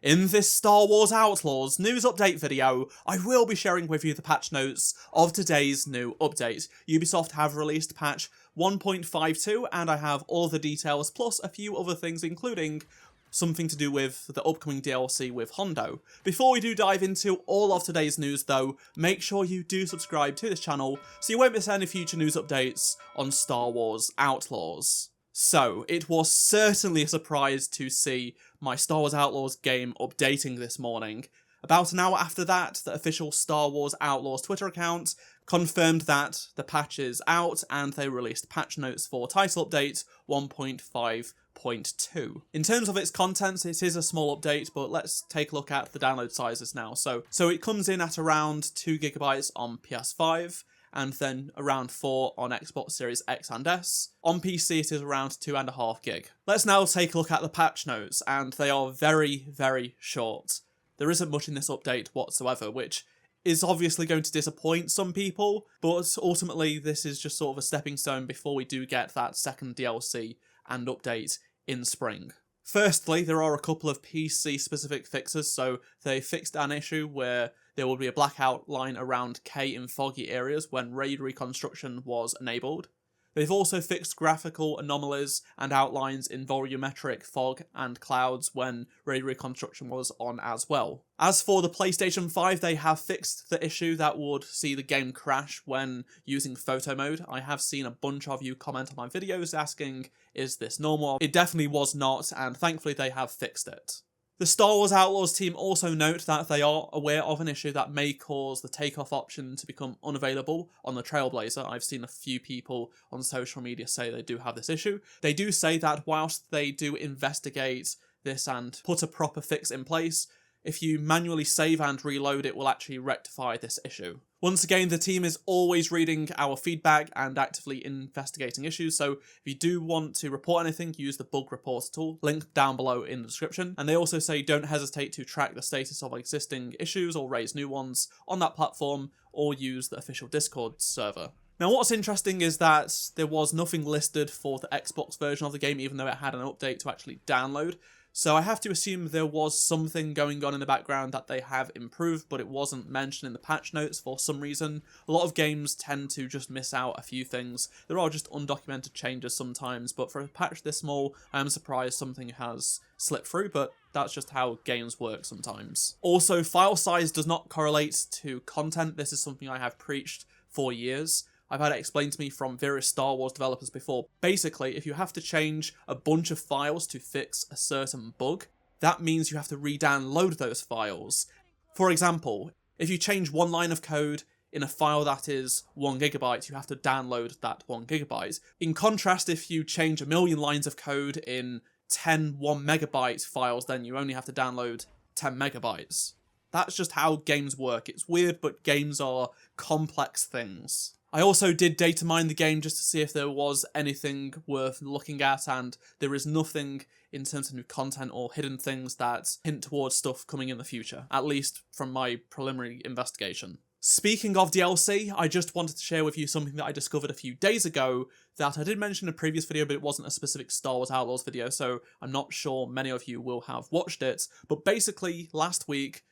In this Star Wars Outlaws news update video, I will be sharing with you the patch notes of today's new update. Ubisoft have released patch 1.52 and I have all the details plus a few other things, including something to do with the upcoming DLC with Hondo. Before we do dive into all of today's news though, make sure you do subscribe to this channel so you won't miss any future news updates on Star Wars Outlaws. So, it was certainly a surprise to see my Star Wars Outlaws game updating this morning. About an hour after that, the official Star Wars Outlaws Twitter account confirmed that the patch is out and they released patch notes for title update 1.5.2. In terms of its contents, it is a small update, but let's take a look at the download sizes now. So it comes in at around 2GB on PS5, and then around 4 on Xbox Series X and S. On PC it is around 2.5GB. Let's now take a look at the patch notes, and they are very, very short. There isn't much in this update whatsoever, which is obviously going to disappoint some people, but ultimately this is just sort of a stepping stone before we do get that second DLC and update in spring. Firstly, there are a couple of PC-specific fixes, so they fixed an issue where there will be a black outline around K in foggy areas when raid reconstruction was enabled. They've also fixed graphical anomalies and outlines in volumetric fog and clouds when raid reconstruction was on as well. As for the PlayStation 5, they have fixed the issue that would see the game crash when using photo mode. I have seen a bunch of you comment on my videos asking, is this normal? It definitely was not, and thankfully they have fixed it. The Star Wars Outlaws team also note that they are aware of an issue that may cause the takeoff option to become unavailable on the Trailblazer. I've seen a few people on social media say they do have this issue. They do say that whilst they do investigate this and put a proper fix in place, if you manually save and reload, it will actually rectify this issue. Once again, the team is always reading our feedback and actively investigating issues, so if you do want to report anything, use the bug reporter tool, linked down below in the description. And they also say don't hesitate to track the status of existing issues or raise new ones on that platform, or use the official Discord server. Now, what's interesting is that there was nothing listed for the Xbox version of the game, even though it had an update to actually download. So I have to assume there was something going on in the background that they have improved, but it wasn't mentioned in the patch notes for some reason. A lot of games tend to just miss out a few things. There are just undocumented changes sometimes, but for a patch this small, I am surprised something has slipped through, but that's just how games work sometimes. Also, file size does not correlate to content. This is something I have preached for years. I've had it explained to me from various Star Wars developers before. Basically, if you have to change a bunch of files to fix a certain bug, that means you have to re-download those files. For example, if you change one line of code in a file that is 1GB, you have to download that 1GB. In contrast, if you change a million lines of code in 10 1MB files, then you only have to download 10MB. That's just how games work. It's weird, but games are complex things. I also did data mine the game just to see if there was anything worth looking at, and there is nothing in terms of new content or hidden things that hint towards stuff coming in the future, at least from my preliminary investigation. Speaking of DLC, I just wanted to share with you something that I discovered a few days ago that I did mention in a previous video, but it wasn't a specific Star Wars Outlaws video, so I'm not sure many of you will have watched it. But basically, last week,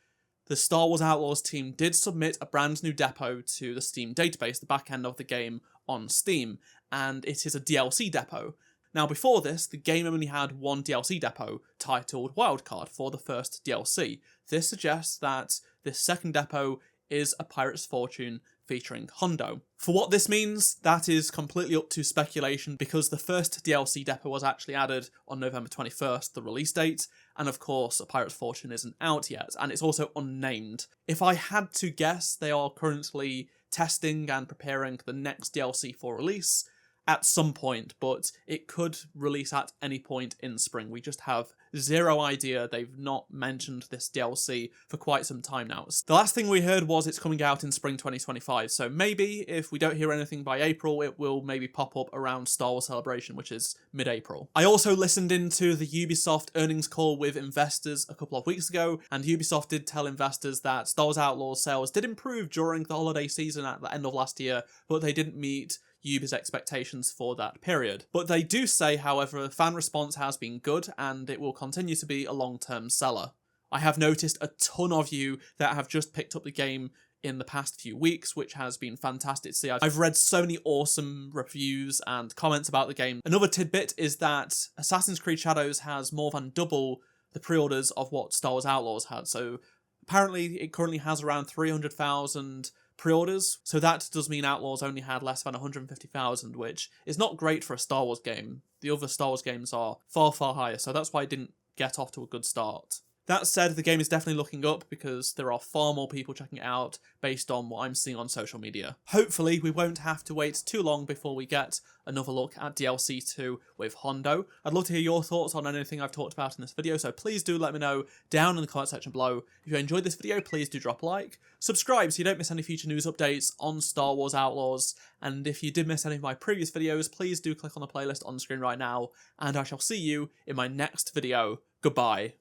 the Star Wars Outlaws team did submit a brand new depot to the Steam database, the back end of the game on Steam, and it is a DLC depot. Now before this, the game only had one DLC depot, titled Wildcard, for the first DLC. This suggests that this second depot is a Pirate's Fortune featuring Hondo. For what this means, that is completely up to speculation, because the first DLC depot was actually added on November 21st, the release date, and of course A Pirate's Fortune isn't out yet, and it's also unnamed. If I had to guess, they are currently testing and preparing the next DLC for release at some point, but it could release at any point in spring. We just have zero idea. They've not mentioned this DLC for quite some time now. The last thing we heard was it's coming out in spring 2025, so maybe if we don't hear anything by April, it will maybe pop up around Star Wars Celebration, which is mid-April. I also listened into the Ubisoft earnings call with investors a couple of weeks ago, and Ubisoft did tell investors that Star Wars Outlaws sales did improve during the holiday season at the end of last year, but they didn't meet Ubi's expectations for that period. But they do say, however, fan response has been good and it will continue to be a long-term seller. I have noticed a ton of you that have just picked up the game in the past few weeks, which has been fantastic to see. I've read so many awesome reviews and comments about the game. Another tidbit is that Assassin's Creed Shadows has more than double the pre-orders of what Star Wars Outlaws had. So apparently it currently has around 300,000 pre-orders. So that does mean Outlaws only had less than 150,000, which is not great for a Star Wars game. The other Star Wars games are far, far higher. So that's why it didn't get off to a good start. That said, the game is definitely looking up because there are far more people checking it out based on what I'm seeing on social media. Hopefully, we won't have to wait too long before we get another look at DLC 2 with Hondo. I'd love to hear your thoughts on anything I've talked about in this video, so please do let me know down in the comment section below. If you enjoyed this video, please do drop a like. Subscribe so you don't miss any future news updates on Star Wars Outlaws. And if you did miss any of my previous videos, please do click on the playlist on the screen right now. And I shall see you in my next video. Goodbye.